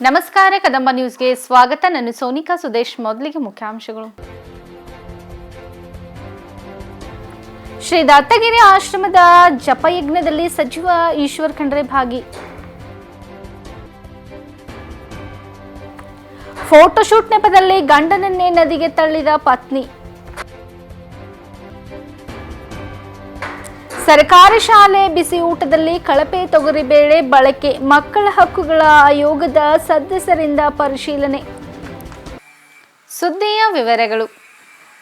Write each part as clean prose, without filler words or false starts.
ನಮಸ್ಕಾರ ಕದಂಬ ನ್ಯೂಸ್ಗೆ ಸ್ವಾಗತ. ನಾನು ಸೋನಿಕಾ ಸುದೇಶ್. ಮೊದಲಿಗೆ ಮುಖ್ಯಾಂಶಗಳು. ಶ್ರೀ ದತ್ತಗಿರಿ ಆಶ್ರಮದ ಜಪಯಜ್ಞದಲ್ಲಿ ಸಚಿವ ಈಶ್ವರ್ ಖಂಡ್ರೆ ಭಾಗಿ. ಫೋಟೋಶೂಟ್ ನೆಪದಲ್ಲಿ ಗಂಡನನ್ನೇ ನದಿಗೆ ತಳ್ಳಿದ ಪತ್ನಿ. ಸರ್ಕಾರಿ ಶಾಲೆ ಬಿಸಿ ಊಟದಲ್ಲಿ ಕಳಪೆ ತೊಗರಿಬೇಳೆ ಬಳಕೆ. ಮಕ್ಕಳ ಹಕ್ಕುಗಳ ಆಯೋಗದ ಸದಸ್ಯರಿಂದ ಪರಿಶೀಲನೆ. ಸುದ್ದಿಯ ವಿವರಗಳು.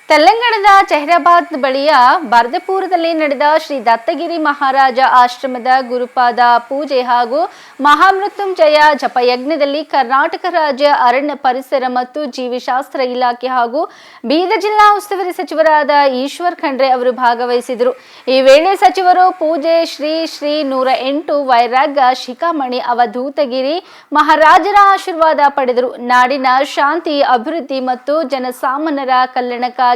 ತೆಲಂಗಾಣದ ಚೆಹ್ರಾಬಾದ್ ಬಳಿಯ ಬರ್ದಪುರದಲ್ಲಿ ನಡೆದ ಶ್ರೀ ದತ್ತಗಿರಿ ಮಹಾರಾಜ ಆಶ್ರಮದ ಗುರುಪಾದ ಪೂಜೆ ಹಾಗೂ ಮಹಾಮೃತ್ಯುಂಜಯ ಜಪಯಜ್ಞದಲ್ಲಿ ಕರ್ನಾಟಕ ರಾಜ್ಯ ಅರಣ್ಯ ಪರಿಸರ ಮತ್ತು ಜೀವಿಶಾಸ್ತ್ರ ಇಲಾಖೆ ಹಾಗೂ ಬೀದರ್ ಜಿಲ್ಲಾ ಉಸ್ತುವಾರಿ ಸಚಿವರಾದ ಈಶ್ವರ್ ಖಂಡ್ರೆ ಅವರು ಭಾಗವಹಿಸಿದರು. ಈ ವೇಳೆ ಸಚಿವರು ಪೂಜೆ ಶ್ರೀ 108 ವೈರಾಗ್ಯ ಶಿಖಾಮಣಿ ಅವಧೂತಗಿರಿ ಮಹಾರಾಜರ ಆಶೀರ್ವಾದ ಪಡೆದರು. ನಾಡಿನ ಶಾಂತಿ, ಅಭಿವೃದ್ಧಿ ಮತ್ತು ಜನಸಾಮಾನ್ಯರ ಕಲ್ಯಾಣಕ್ಕಾಗಿ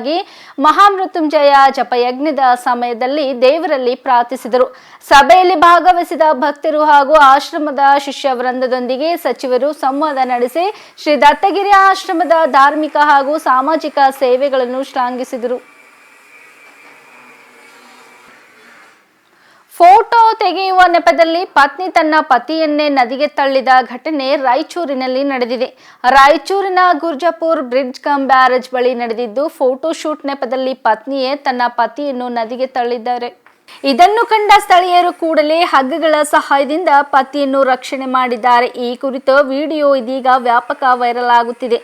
ಮಹಾಮೃತ್ಯುಂಜಯ ಜಪಯಜ್ಞದ ಸಮಯದಲ್ಲಿ ದೇವರಲ್ಲಿ ಪ್ರಾರ್ಥಿಸಿದರು. ಸಭೆಯಲ್ಲಿ ಭಾಗವಹಿಸಿದ ಭಕ್ತರು ಹಾಗೂ ಆಶ್ರಮದ ಶಿಷ್ಯ ವೃಂದದೊಂದಿಗೆ ಸಚಿವರು ಸಂವಾದ ನಡೆಸಿ ಶ್ರೀ ದತ್ತಗಿರಿ ಆಶ್ರಮದ ಧಾರ್ಮಿಕ ಹಾಗೂ ಸಾಮಾಜಿಕ ಸೇವೆಗಳನ್ನು ಶ್ಲಾಘಿಸಿದರು. ಫೋಟೋ ತೆಗೆಯುವ ನೆಪದಲ್ಲಿ ಪತ್ನಿ ತನ್ನ ಪತಿಯನ್ನೇ ನದಿಗೆ ತಳ್ಳಿದ ಘಟನೆ ರಾಯಚೂರಿನಲ್ಲಿ ನಡೆದಿದೆ. ರಾಯಚೂರಿನ ಗುರ್ಜಾಪುರ್ ಬ್ರಿಡ್ಜ್ ಕಮ್ ಬ್ಯಾರೇಜ್ ಬಳಿ ನಡೆದಿದ್ದು, ಫೋಟೋ ಶೂಟ್ ನೆಪದಲ್ಲಿ ಪತ್ನಿಯೇ ತನ್ನ ಪತಿಯನ್ನು ನದಿಗೆ ತಳ್ಳಿದ್ದಾರೆ. ಇದನ್ನು ಕಂಡ ಸ್ಥಳೀಯರು ಕೂಡಲೇ ಹಗ್ಗಗಳ ಸಹಾಯದಿಂದ ಪತಿಯನ್ನು ರಕ್ಷಣೆ ಮಾಡಿದ್ದಾರೆ. ಈ ಕುರಿತ ವಿಡಿಯೋ ಇದೀಗ ವ್ಯಾಪಕ ವೈರಲ್ ಆಗುತ್ತಿದೆ.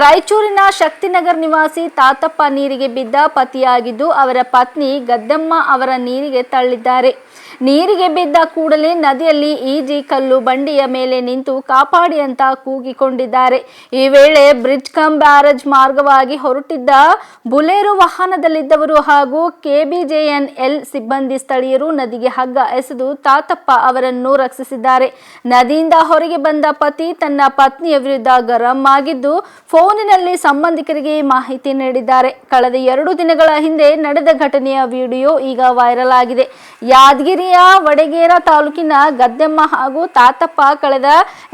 ರಾಯಚೂರಿನ ಶಕ್ತಿನಗರ್ ನಿವಾಸಿ ತಾತಪ್ಪ ನೀರಿಗೆ ಬಿದ್ದ ಪತಿಯಾಗಿದ್ದು, ಅವರ ಪತ್ನಿ ಗದ್ದಮ್ಮ ಅವರ ನೀರಿಗೆ ತಳ್ಳಿದ್ದಾರೆ. ನೀರಿಗೆ ಬಿದ್ದ ಕೂಡಲೇ ನದಿಯಲ್ಲಿ ಈಜಿ ಕಲ್ಲು ಬಂಡಿಯ ಮೇಲೆ ನಿಂತು ಕಾಪಾಡಿ ಅಂತ ಕೂಗಿಕೊಂಡಿದ್ದಾರೆ. ಈ ವೇಳೆ ಬ್ರಿಡ್ಜ್ ಕಮ್ ಬ್ಯಾರೇಜ್ ಮಾರ್ಗವಾಗಿ ಹೊರಟಿದ್ದ ಬುಲೆರೋ ವಾಹನದಲ್ಲಿದ್ದವರು ಹಾಗೂ KBJNL ಸಿಬ್ಬಂದಿ ಸ್ಥಳೀಯರು ನದಿಗೆ ಹಗ್ಗ ಎಸೆದು ತಾತಪ್ಪ ಅವರನ್ನು ರಕ್ಷಿಸಿದ್ದಾರೆ. ನದಿಯಿಂದ ಹೊರಗೆ ಬಂದ ಪತಿ ತನ್ನ ಪತ್ನಿಯ ವಿರುದ್ಧ ಗರಂ ಆಗಿದ್ದು, ಫೋನಿನಲ್ಲಿ ಸಂಬಂಧಿಕರಿಗೆ ಮಾಹಿತಿ ನೀಡಿದ್ದಾರೆ. ಕಳೆದ 2 ದಿನಗಳ ಹಿಂದೆ ನಡೆದ ಘಟನೆಯ ವಿಡಿಯೋ ಈಗ ವೈರಲ್ ಆಗಿದೆ. ಯಾದಗಿರಿಯ ವಡಗೇರ ತಾಲೂಕಿನ ಗದ್ದೆಮ್ಮ ಹಾಗೂ ತಾತಪ್ಪ ಕಳೆದ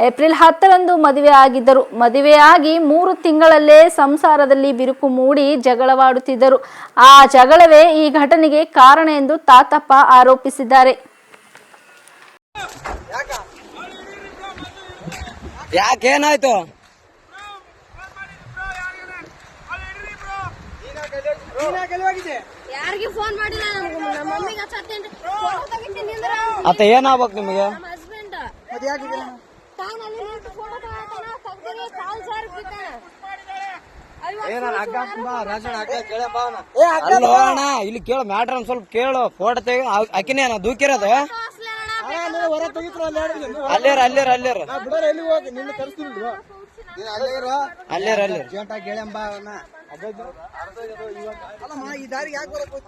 ಏಪ್ರಿಲ್ 10ರಂದು ಮದುವೆ ಆಗಿದ್ದರು. ಮದುವೆಯಾಗಿ 3 ತಿಂಗಳಲ್ಲೇ ಸಂಸಾರದಲ್ಲಿ ಬಿರುಕು ಮೂಡಿ ಜಗಳವಾಡುತ್ತಿದ್ದರು. ಆ ಜಗಳವೇ ಈ ಘಟನೆಗೆ ಕಾರಣ ಎಂದು ತಾತಪ್ಪ ಆರೋಪಿಸಿದ್ದಾರೆ. ಯಾಕೇನಾಯ್ತು? ಯಾರಿಗೆ ಫೋನ್ ಮಾಡಿಲ್ಲ, ನಮ್ಮ ಮಮ್ಮಿಗೆ ಹಚ್ಚತ್ತೇನ್ರಿ. ಫೋಟೋ ತೆಗಿತೀನಿ ಅಂದ್ರೆ ಅತ್ತ ಏನಾಗ್ಬೇಕು ನಿಮಗೆ? ನಮ್ಮ ಹಸ್ಬೆಂಡ್ ತಾನಲ್ಲಿ ನಿಂತು ಫೋಟೋ ತಗೊಳ್ತಾನ, ತೆಗ್ದಿರಿ ಕಾಲ್ ಜಾರಿ ಬಿದ್ದಾನ. ಇಲ್ಲಿ ಕೇಳು ಮ್ಯಾಟ್ರ್ ಒಂದ್ ಸ್ವಲ್ಪ ಕೇಳು. ಫೋಟೋ ತೆಗಿ ಅಕ್ಕಿನೇ ದೂಕಿರೋದು ಅಲ್ಲೇರ ಈ ದಾರಿಗೆ ಯಾಕೆ ಬರಬೇಕು?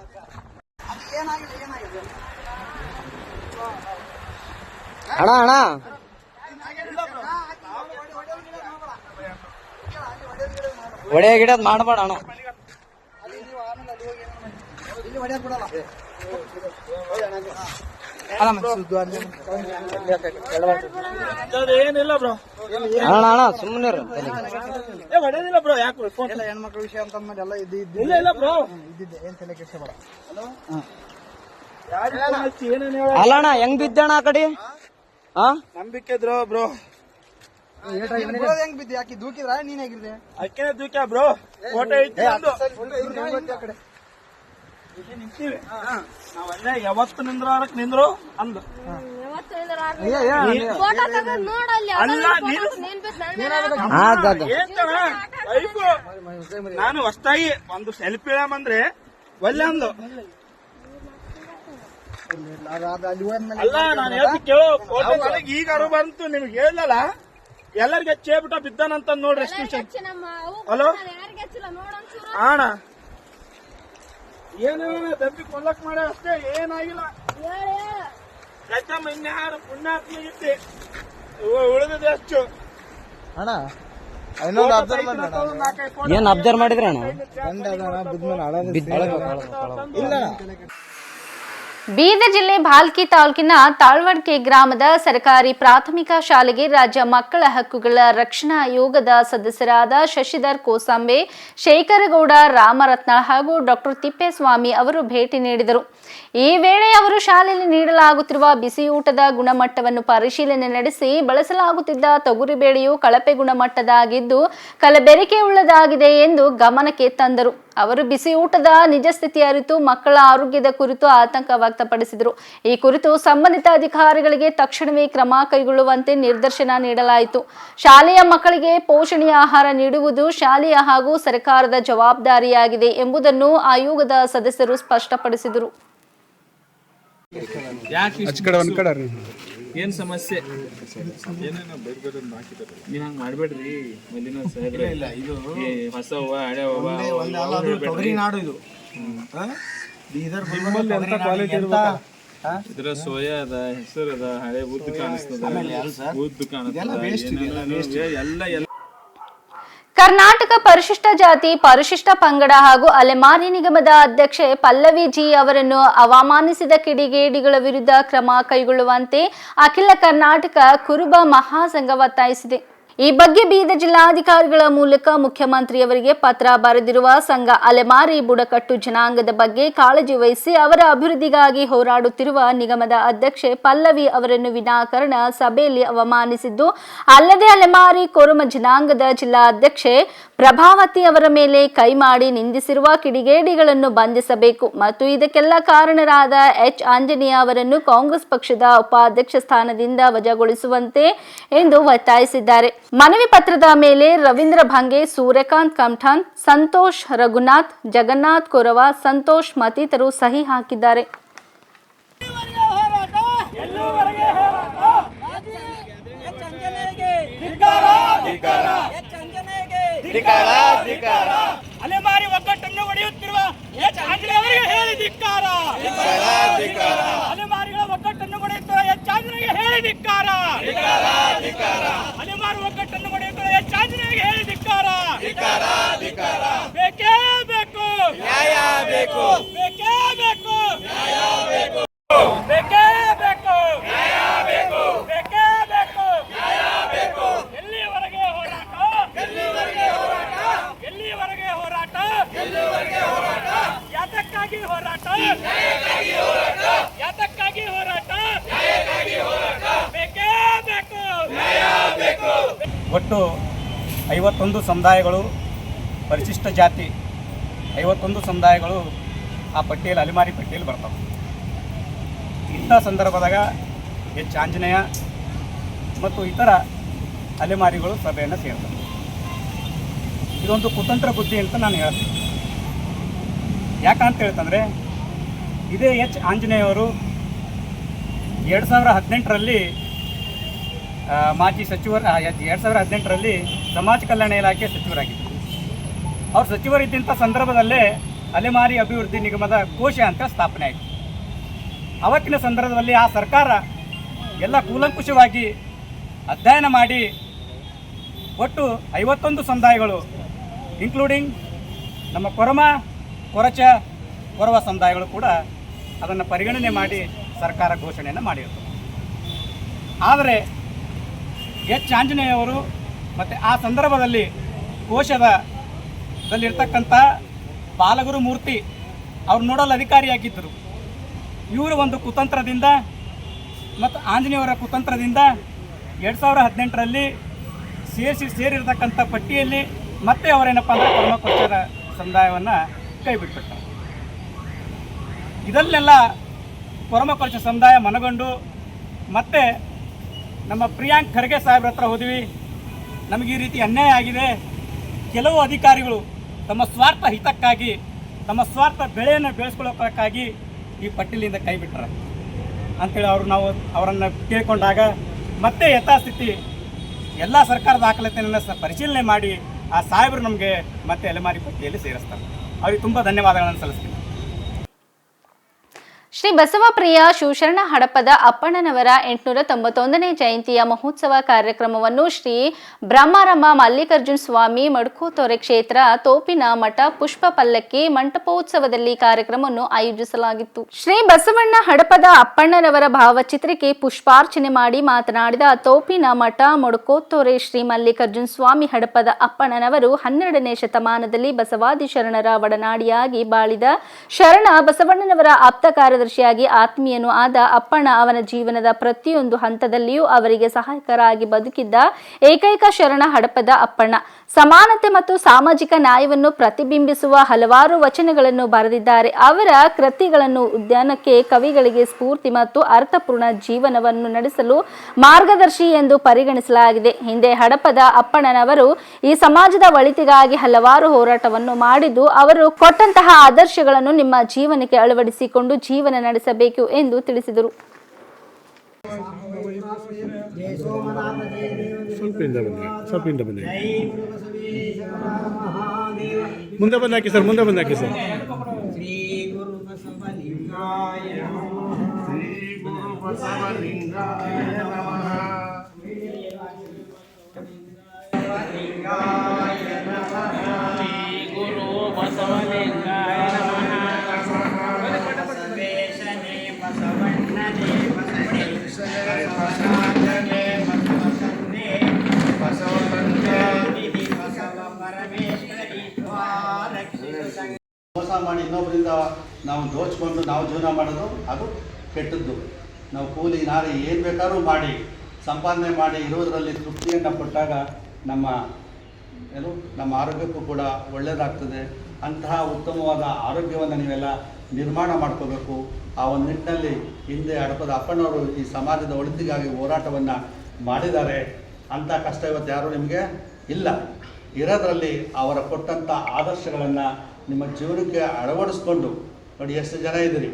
ಅಣ್ಣ ಒಡೆ ಗಿಡದ್ ಮಾಡಬೇಡ ಅಣ್ಣ. ಏನಿಲ್ಲ ಬ್ರೋ, ಅಣ್ಣ ಸುಮ್ಮನೆ ಹೊಡೆದಿಲ್ಲ ಬ್ರೋ. ಯಾಕೆ ಹೆಣ್ಮಕ್ಳ ವಿಷಯ ಅಂತ ಎಲ್ಲ ಇಲ್ಲ ಬ್ರೋ, ಇದ್ದಿದ್ದೆ. ಏನ್ ತಲೆ ಕೆಡಿಸ್ಬೇಡ. ಅಲ್ಲ ಅಣ್ಣ ಹೆಂಗ್ ಬಿದ್ದಣ್ಣ ಆ ಕಡೆ? ನಂಬಿಕೆ ಇದ್ರು ಬ್ರೋ. ಹೆಂಗ್ ಬಿದ್ದೆ? ಯಾಕೆ ದೂಕಿದ್ರ? ನೀನ್ ಹೇಗಿದ್ದೆ? ಅಕ್ಕೇನೆ ದೂಕ್ಯ ಬ್ರೋ. ಫೋಟೋ ಐತಿ ನಿಂತೀವಿ ನಾವಲ್ಲೇ. ಯಾವತ್ತು ನಿಂದ್ರು ಅಂದು ನಾನು ಹೊಸ್ತಾಗಿ ಒಂದು ಸೆಲ್ಫಿ ಅಂದ್ರೆ ಒಳ್ಳೆ ಅಂದು. ಅಲ್ಲ ನಾನು ಹೇಳ್ತಿ ಕೇಳು. ಫೋಟೋ ನನಗೆ ಈಗ ಅರು ಬಂತು, ನಿಮ್ಗೆ ಹೇಳಲ್ಲ. ಎಲ್ಲರಿಗೆ ಹಚ್ಚೇಬಿಟ್ಟ ಬಿದ್ದಾನಂತ ನೋಡ್ರಿ. ಹಲೋ ಅಣ್ಣ, ಏನು ದಬ್ಬಿ ಕೊಲ್ಲಕ್ ಮಾಡ ಅಷ್ಟೇ, ಏನಾಗಿಲ್ಲ. ಗದ್ದಮ್ಮ ಇನ್ಯಾರು ಪುಣ್ಯಾತ್ಮ ಇದ್ದೆ ಉಳಿದಿದೆ ಅಷ್ಟು. ಅಣ್ಣ ಏನ್ ಅಬ್ಸರ್ವ್ ಮಾಡಿದ್ರ ಅಣ್ಣ? ಇಲ್ಲ ಬೀದರ್ ಜಿಲ್ಲೆ ಭಾಲ್ಕಿ ತಾಲೂಕಿನ ತಾಳ್ವಡ್ಕೆ ಗ್ರಾಮದ ಸರ್ಕಾರಿ ಪ್ರಾಥಮಿಕ ಶಾಲೆಗೆ ರಾಜ್ಯ ಮಕ್ಕಳ ಹಕ್ಕುಗಳ ರಕ್ಷಣಾ ಆಯೋಗದ ಸದಸ್ಯರಾದ ಶಶಿಧರ್ ಕೋಸಂಬೆ, ಶೇಖರಗೌಡ ರಾಮರತ್ನಾಳ್ ಹಾಗೂ ಡಾಕ್ಟರ್ ತಿಪ್ಪೇಸ್ವಾಮಿ ಅವರು ಭೇಟಿ ನೀಡಿದರು. ಈ ವೇಳೆ ಅವರು ಶಾಲೆಯಲ್ಲಿ ನೀಡಲಾಗುತ್ತಿರುವ ಬಿಸಿಯೂಟದ ಗುಣಮಟ್ಟವನ್ನು ಪರಿಶೀಲನೆ ನಡೆಸಿ ಬಳಸಲಾಗುತ್ತಿದ್ದ ತೊಗರಿಬೇಳೆಯು ಕಳಪೆ ಗುಣಮಟ್ಟದಾಗಿದ್ದು ಕಲಬೆರಕೆ ಉಳ್ಳದಾಗಿದೆ ಎಂದು ಗಮನಕ್ಕೆ ತಂದರು. ಅವರು ಬಿಸಿಯೂಟದ ನಿಜ ಸ್ಥಿತಿ ಅರಿತು ಮಕ್ಕಳ ಆರೋಗ್ಯದ ಕುರಿತು ಆತಂಕ ವ್ಯಕ್ತಪಡಿಸಿದರು. ಈ ಕುರಿತು ಸಂಬಂಧಿತ ಅಧಿಕಾರಿಗಳಿಗೆ ತಕ್ಷಣವೇ ಕ್ರಮ ಕೈಗೊಳ್ಳುವಂತೆ ನಿರ್ದೇಶನ ನೀಡಲಾಯಿತು. ಶಾಲೆಯ ಮಕ್ಕಳಿಗೆ ಪೋಷಣೀಯ ಆಹಾರ ನೀಡುವುದು ಶಾಲೆಯ ಹಾಗೂ ಸರ್ಕಾರದ ಜವಾಬ್ದಾರಿಯಾಗಿದೆ ಎಂಬುದನ್ನು ಆಯೋಗದ ಸದಸ್ಯರು ಸ್ಪಷ್ಟಪಡಿಸಿದರು. ಏನ್ ಸಮಸ್ಯೆ ನೀವ್ ಹಂಗ ಮಾಡ್ಬೇಡ್ರಿ. ಮಲ್ಲಿನ ಹೊಸ ಹೂವ ಹಳೆ ಹೂವ ನಾಡು ಇದು ಇದ್ರ ಸೋಯಾ ಅದ, ಹೆಸರು ಅದ, ಹಳೆ ಉದ್ದು ಕಾಣಿಸ್ತದ, ಉದ್ದು ಕಾಣಿಸ್ತದ ಎಲ್ಲ. ಕರ್ನಾಟಕ ಪರಿಶಿಷ್ಟ ಜಾತಿ ಪರಿಶಿಷ್ಟ ಪಂಗಡ ಹಾಗೂ ಅಲೆಮಾರಿ ನಿಗಮದ ಅಧ್ಯಕ್ಷೆ ಪಲ್ಲವಿ ಜಿ ಅವರನ್ನು ಅವಮಾನಿಸಿದ ಕಿಡಿಗೇಡಿಗಳ ವಿರುದ್ಧ ಕ್ರಮ ಕೈಗೊಳ್ಳುವಂತೆ ಅಖಿಲ ಕರ್ನಾಟಕ ಕುರುಬ ಮಹಾಸಂಘ ಒತ್ತಾಯಿಸಿದೆ. ಈ ಬಗ್ಗೆ ಬೀದರ್ ಜಿಲ್ಲಾಧಿಕಾರಿಗಳ ಮೂಲಕ ಮುಖ್ಯಮಂತ್ರಿಯವರಿಗೆ ಪತ್ರ ಬರೆದಿರುವ ಸಂಘ ಅಲೆಮಾರಿ ಬುಡಕಟ್ಟು ಜನಾಂಗದ ಬಗ್ಗೆ ಕಾಳಜಿ ವಹಿಸಿ ಅವರ ಅಭಿವೃದ್ಧಿಗಾಗಿ ಹೋರಾಡುತ್ತಿರುವ ನಿಗಮದ ಅಧ್ಯಕ್ಷೆ ಪಲ್ಲವಿ ಅವರನ್ನು ವಿನಾಕಾರಣ ಸಭೆಯಲ್ಲಿ ಅವಮಾನಿಸಿದ್ದು, ಅಲ್ಲದೆ ಅಲೆಮಾರಿ ಕೊರಮ ಜನಾಂಗದ ಜಿಲ್ಲಾ ಅಧ್ಯಕ್ಷೆ ಪ್ರಭಾವತಿ ಅವರ ಮೇಲೆ ಕೈ ಮಾಡಿ ನಿಂದಿಸಿರುವ ಕಿಡಿಗೇಡಿಗಳನ್ನು ಬಂಧಿಸಬೇಕು ಮತ್ತು ಇದಕ್ಕೆಲ್ಲ ಕಾರಣರಾದ ಎಚ್ ಆಂಜನೇಯ ಅವರನ್ನು ಕಾಂಗ್ರೆಸ್ ಪಕ್ಷದ ಉಪಾಧ್ಯಕ್ಷ ಸ್ಥಾನದಿಂದ ವಜಾಗೊಳಿಸುವಂತೆ ಎಂದು ಒತ್ತಾಯಿಸಿದ್ದಾರೆ. ಮನವಿ ಪತ್ರದ ಮೇಲೆ ರವೀಂದ್ರ ಭಂಗೆ, ಸೂರ್ಯಕಾಂತ್ ಕಮಠಾನ್, ಸಂತೋಷ್ ರಘುನಾಥ್, ಜಗನ್ನಾಥ್ ಕೊರವ, ಸಂತೋಷ್ ಮತ್ತಿತರರು ಸಹಿ ಹಾಕಿದ್ದಾರೆ. ಅಲೆಮಾರಿ ಒಗ್ಗಟ್ಟನ್ನು ಒಡೆಯುತ್ತಿರುವ ಎಚ್ ಆಂಜನೇಯವರಿಗೆ ಹೇಳಿ ಧಿಕ್ಕಾರ. ಅಲೆಮಾರಿಗಳ ಒಗ್ಗಟ್ಟನ್ನು ಒಡೆಯುತ್ತಿರುವ ಎಚ್ ಆಂಜನೇಯಗೆ ಹೇಳಿ ಧಿಕ್ಕಾರ. ಅಲೆಮಾರಿ ಒಗ್ಗಟ್ಟನ್ನು ಒಡೆಯುತ್ತಿರುವ ಎಚ್ ಆಂಜನೇಯಗೆ ಹೇಳಿ ಧಿಕ್ಕಾರ. ಬೇಕೇ ಬೇಕು ನ್ಯಾಯ ಬೇಕು, ಬೇಕೇ ಬೇಕು ನ್ಯಾಯ ಬೇಕು, ಬೇಕೇ ಬೇಕು ನ್ಯಾಯ ಬೇಕು, ಬೇಕೇ ಬೇಕು ನ್ಯಾಯ ಬೇಕು. ಎಲ್ಲಿವರೆಗೆ ಹೋರಾಟ, ಎಲ್ಲಿವರೆಗೆ ಹೋರಾಟ, ಎಲ್ಲಿವರೆಗೆ ಹೋರಾಟ, ಎಲ್ಲಿವರೆಗೆ ಹೋರಾಟ, ಯಾತಕ್ಕಾಗಿ ಹೋರಾಟ, ನ್ಯಾಯಕ್ಕಾಗಿ ಹೋರಾಟ, ಯಾತಕ್ಕಾಗಿ ಹೋರಾಟ, ನ್ಯಾಯಕ್ಕಾಗಿ ಹೋರಾಟ, ಬೇಕೇ ಬೇಕು ನ್ಯಾಯ ಬೇಕು. ಒಟ್ಟು 51 ಸಮುದಾಯಗಳು, ಪರಿಶಿಷ್ಟ ಜಾತಿ 51 ಸಮುದಾಯಗಳು ಆ ಪಟ್ಟಿಯಲ್ಲಿ, ಅಲೆಮಾರಿ ಪಟ್ಟಿಯಲ್ಲಿ ಬರ್ತವೆ. ಇಂಥ ಸಂದರ್ಭದಾಗ ಎಚ್ ಆಂಜನೇಯ ಮತ್ತು ಇತರ ಅಲೆಮಾರಿಗಳು ಸಭೆಯನ್ನು ಸೇರ್ತವೆ. ಇದೊಂದು ಕುತಂತ್ರ ಬುದ್ಧಿ ಅಂತ ನಾನು ಹೇಳ್ತೀನಿ. ಯಾಕಂತ ಹೇಳ್ತಂದರೆ, ಇದೇ ಎಚ್ ಆಂಜನೇಯವರು 2018ರಲ್ಲಿ ಮಾಜಿ ಸಚಿವರು, 2018ರಲ್ಲಿ ಸಮಾಜ ಕಲ್ಯಾಣ ಇಲಾಖೆ ಸಚಿವರಾಗಿದ್ದರು. ಅವ್ರು ಸಚಿವರಿದ್ದಂಥ ಸಂದರ್ಭದಲ್ಲೇ ಅಲೆಮಾರಿ ಅಭಿವೃದ್ಧಿ ನಿಗಮದ ಕೋಶ ಅಂತ ಸ್ಥಾಪನೆ ಆಯಿತು. ಅವತ್ತಿನ ಸಂದರ್ಭದಲ್ಲಿ ಆ ಸರ್ಕಾರ ಎಲ್ಲ ಕೂಲಂಕುಷವಾಗಿ ಅಧ್ಯಯನ ಮಾಡಿ ಒಟ್ಟು 51 ಸಮುದಾಯಗಳು, ಇನ್ಕ್ಲೂಡಿಂಗ್ ನಮ್ಮ ಕೊರಚ ಕೊರವ ಸಮುದಾಯಗಳು ಕೂಡ ಅದನ್ನು ಪರಿಗಣನೆ ಮಾಡಿ ಸರ್ಕಾರ ಘೋಷಣೆಯನ್ನು ಮಾಡಿತ್ತು. ಆದರೆ ಎಚ್ ಆಂಜನೇಯವರು ಮತ್ತು ಆ ಸಂದರ್ಭದಲ್ಲಿ ಕೋಶದಲ್ಲಿರ್ತಕ್ಕಂಥ ಬಾಲಗುರು ಮೂರ್ತಿ ಅವ್ರು ನೋಡಲ್ ಅಧಿಕಾರಿಯಾಗಿದ್ದರು. ಇವರು ಒಂದು ಕುತಂತ್ರದಿಂದ ಮತ್ತು ಆಂಜನೇಯವರ ಕುತಂತ್ರದಿಂದ 2018ರಲ್ಲಿ ಸೇರಿರ್ತಕ್ಕಂಥ ಪಟ್ಟಿಯಲ್ಲಿ ಮತ್ತೆ ಅವರೇನಪ್ಪ ಅಂದರೆ ಕೊರಮಕೋಚರ ಸಮುದಾಯವನ್ನು ಕೈ ಬಿಟ್ಬಿಡ್ತಾರೆ. ಇದನ್ನೆಲ್ಲ ಕೊರಮಕೋಚ ಸಮುದಾಯ ಮನಗೊಂಡು ಮತ್ತೆ ನಮ್ಮ ಪ್ರಿಯಾಂಕ್ ಖರ್ಗೆ ಸಾಹೇಬ್ರ ಹತ್ರ ಹೋದ್ವಿ. ನಮಗೆ ಈ ರೀತಿ ಅನ್ಯಾಯ ಆಗಿದೆ, ಕೆಲವು ಅಧಿಕಾರಿಗಳು ತಮ್ಮ ಸ್ವಾರ್ಥ ಹಿತಕ್ಕಾಗಿ, ತಮ್ಮ ಸ್ವಾರ್ಥ ಬೆಳೆಯನ್ನು ಬೆಳೆಸ್ಕೊಳ್ಳೋಕ್ಕಾಗಿ ಈ ಪಟ್ಟಿಲಿಂದ ಕೈ ಬಿಟ್ಟರು ಅಂಥೇಳಿ ನಾವು ಅವರನ್ನು ಕೇಳಿಕೊಂಡಾಗ ಮತ್ತೆ ಯಥಾಸ್ಥಿತಿ ಎಲ್ಲ ಸರ್ಕಾರ ದಾಖಲಾತಿಯನ್ನು ಪರಿಶೀಲನೆ ಮಾಡಿ ಆ ಸಾಹೇಬರು ನಮಗೆ ಮತ್ತೆ ಅಲೆಮಾರಿ ಪಟ್ಟಿಯಲ್ಲಿ ಸೇರಿಸ್ತಾರೆ. ಅವರಿಗೆ ತುಂಬ ಧನ್ಯವಾದಗಳನ್ನು ಸಲ್ಲಿಸ್ತೀನಿ. ಶ್ರೀ ಬಸವಪ್ರಿಯ ಶಿವಶರಣ ಹಡಪದ ಅಪ್ಪಣ್ಣನವರ 891ನೇ ಜಯಂತಿಯ ಮಹೋತ್ಸವ ಕಾರ್ಯಕ್ರಮವನ್ನು ಶ್ರೀ ಬ್ರಹ್ಮಾರಂಭ ಮಲ್ಲಿಕಾರ್ಜುನ ಸ್ವಾಮಿ ಮಡ್ಕೋತೊರೆ ಕ್ಷೇತ್ರ ತೋಪಿನ ಮಠ ಪುಷ್ಪ ಪಲ್ಲಕ್ಕಿ ಮಂಟಪೋತ್ಸವದಲ್ಲಿ ಕಾರ್ಯಕ್ರಮವನ್ನು ಆಯೋಜಿಸಲಾಗಿತ್ತು. ಶ್ರೀ ಬಸವಣ್ಣ ಹಡಪದ ಅಪ್ಪಣ್ಣನವರ ಭಾವಚಿತ್ರಕ್ಕೆ ಪುಷ್ಪಾರ್ಚನೆ ಮಾಡಿ ಮಾತನಾಡಿದ ತೋಪಿನ ಮಠ ಮಡ್ಕೋತೊರೆ ಶ್ರೀ ಮಲ್ಲಿಕಾರ್ಜುನ ಸ್ವಾಮಿ ಹಡಪದ ಅಪ್ಪಣ್ಣನವರು 12ನೇ ಶತಮಾನದಲ್ಲಿ ಬಸವಾದಿ ಶರಣರ ಒಡನಾಡಿಯಾಗಿ ಬಾಳಿದ ಶರಣ ಬಸವಣ್ಣನವರ ಆಪ್ತ ಕಾರ್ಯದರ್ಶಿಯಾಗಿ ಆತ್ಮೀಯನು ಆದ ಅಪ್ಪಣ್ಣ ಅವನ ಜೀವನದ ಪ್ರತಿಯೊಂದು ಹಂತದಲ್ಲಿಯೂ ಅವರಿಗೆ ಸಹಾಯಕರಾಗಿ ಬದುಕಿದ್ದ ಏಕೈಕ ಶರಣ ಹಡಪದ ಅಪ್ಪಣ್ಣ. ಸಮಾನತೆ ಮತ್ತು ಸಾಮಾಜಿಕ ನ್ಯಾಯವನ್ನು ಪ್ರತಿಬಿಂಬಿಸುವ ಹಲವಾರು ವಚನಗಳನ್ನು ಬರೆದಿದ್ದಾರೆ. ಅವರ ಕೃತಿಗಳನ್ನು ಉದ್ಯಾನಕ್ಕೆ ಕವಿಗಳಿಗೆ ಸ್ಫೂರ್ತಿ ಮತ್ತು ಅರ್ಥಪೂರ್ಣ ಜೀವನವನ್ನು ನಡೆಸಲು ಮಾರ್ಗದರ್ಶಿ ಎಂದು ಪರಿಗಣಿಸಲಾಗಿದೆ. ಹಿಂದೆ ಹಡಪದ ಅಪ್ಪಣ್ಣನವರು ಈ ಸಮಾಜದ ಒಳಿತಿಗಾಗಿ ಹಲವಾರು ಹೋರಾಟವನ್ನು ಮಾಡಿದ್ದು, ಅವರು ಕೊಟ್ಟಂತಹ ಆದರ್ಶಗಳನ್ನು ನಿಮ್ಮ ಜೀವನಕ್ಕೆ ಅಳವಡಿಸಿಕೊಂಡು ಜೀವನ ನಡೆಸಬೇಕು ಎಂದು ತಿಳಿಸಿದರು. ಮುಂದೆ ಬಂದಾಕಿ ಸರ್, ಮುಂದೆ ಬಂದಾಕಿ ಸರ್. ಶ್ರೀ ಗುರು ಬಸವಲಿಂಗಾಯ ನಮಃ. ಶ್ರೀ ಗುರು ಬಸವಲಿಂಗಾಯ ನಮಃ. ಲಿಂಗಾಯ ನಮಃ. ಶ್ರೀ ಗುರು ಬಸವಲಿಂಗಾಯ ನಮಃ. ಬಸವೇಶನೇ ಬಸವಣ್ಣನೇ ಬಸವೇಶನೇ ಬಸವಣ್ಣನೇ ಬಸವಣ್ಣನೇ ಬಸವಣ್ಣನೇ ಬಸವ ಪರಮೇಶ್ವರಿ ದ್ವಾರಕ್ಷಿಸು. ಮೋಸ ಮಾಡಿ ಇನ್ನೊಬ್ಬರಿಂದ ನಾವು ದೋಚ್ಕೊಂಡು ನಾವು ಜೀವನ ಮಾಡೋದು ಅದು ಕೆಟ್ಟದ್ದು. ನಾವು ಕೂಲಿ ನಾರಿ ಏನು ಬೇಕಾದ್ರೂ ಮಾಡಿ ಸಂಪಾದನೆ ಮಾಡಿ ಇರೋದರಲ್ಲಿ ತೃಪ್ತಿಯನ್ನು ಕೊಟ್ಟಾಗ ನಮ್ಮ ಆರೋಗ್ಯಕ್ಕೂ ಕೂಡ ಒಳ್ಳೆಯದಾಗ್ತದೆ. ಅಂತಹ ಉತ್ತಮವಾದ ಆರೋಗ್ಯವನ್ನು ನೀವೆಲ್ಲ ನಿರ್ಮಾಣ ಮಾಡ್ಕೋಬೇಕು. ಆ ಒಂದು ನಿಟ್ಟಿನಲ್ಲಿ ಹಿಂದೆ ಹಡಪದ ಅಪ್ಪನವರು ಈ ಸಮಾಜದ ಒಳಿತಿಗಾಗಿ ಹೋರಾಟವನ್ನು ಮಾಡಿದ್ದಾರೆ. ಅಂಥ ಕಷ್ಟ ಇವತ್ತು ಯಾರೂ ನಿಮಗೆ ಇಲ್ಲ. ಇರೋದ್ರಲ್ಲಿ ಅವರ ಕೊಟ್ಟಂಥ ಆದರ್ಶಗಳನ್ನು ನಿಮ್ಮ ಜೀವನಕ್ಕೆ ಅಳವಡಿಸ್ಕೊಂಡು ನೋಡಿ. ಎಷ್ಟು ಜನ ಇದ್ದೀರಿ,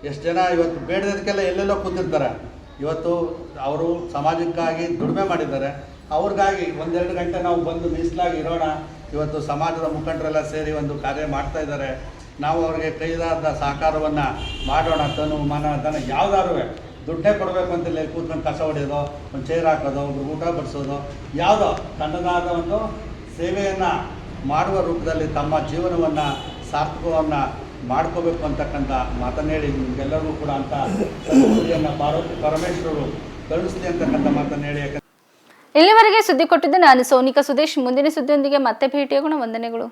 ಎಷ್ಟು ಜನ ಇವತ್ತು ಬೇಡದಕ್ಕೆಲ್ಲ ಎಲ್ಲೆಲ್ಲೋ ಕೂತಿರ್ತಾರೆ. ಇವತ್ತು ಅವರು ಸಮಾಜಕ್ಕಾಗಿ ದುಡಿಮೆ ಮಾಡಿದ್ದಾರೆ. ಅವ್ರಿಗಾಗಿ 1-2 ಗಂಟೆ ನಾವು ಬಂದು ಮೀಸಲಾಗಿ ಇರೋಣ. ಇವತ್ತು ಸಮಾಜದ ಮುಖಂಡರೆಲ್ಲ ಸೇರಿ ಒಂದು ಕಾರ್ಯ ಮಾಡ್ತಾ ಇದ್ದಾರೆ. ನಾವು ಅವ್ರಿಗೆ ಕೈಲಾದ ಸಹಕಾರವನ್ನು ಮಾಡೋಣ. ತನು ಮನ ಧನ ಯಾವುದಾದ್ರು ದುಡ್ಡೇ ಕೊಡಬೇಕು ಅಂತಿಲ್ಲ. ಕೂತ್ಕೊಂಡು ಕಸ ಹೊಡೆಯೋದು, ಒಂದು ಚೇರ್ ಹಾಕೋದು, ಒಬ್ರು ಊಟ ಬಡಿಸೋದು, ಯಾವುದೋ ತನ್ನದಾದ ಒಂದು ಸೇವೆಯನ್ನು ಮಾಡುವ ರೂಪದಲ್ಲಿ ತಮ್ಮ ಜೀವನವನ್ನು ಸಾರ್ಥಕವನ್ನು ಮಾಡ್ಕೋಬೇಕು ಅಂತಕ್ಕಂಥ ಮಾತನ್ನು ಹೇಳಿ ನಿಮಗೆಲ್ಲರಿಗೂ ಕೂಡ ಅಂತ ಪರಮೇಶ್ವರರು ಕರುಣಿಸ್ಲಿ ಅಂತಕ್ಕಂಥ ಮಾತನ್ನು ಹೇಳಿ. ಇಲ್ಲಿವರೆಗೆ ಸುದ್ದಿ ಕೊಟ್ಟಿದ್ದು ನಾನು ಸೋನಿಕಾ ಸುದೇಶ್. ಮುಂದಿನ ಸುದ್ದಿಯೊಂದಿಗೆ ಮತ್ತೆ ಭೇಟಿಯಾಗೋಣ. ವಂದನೆಗಳು.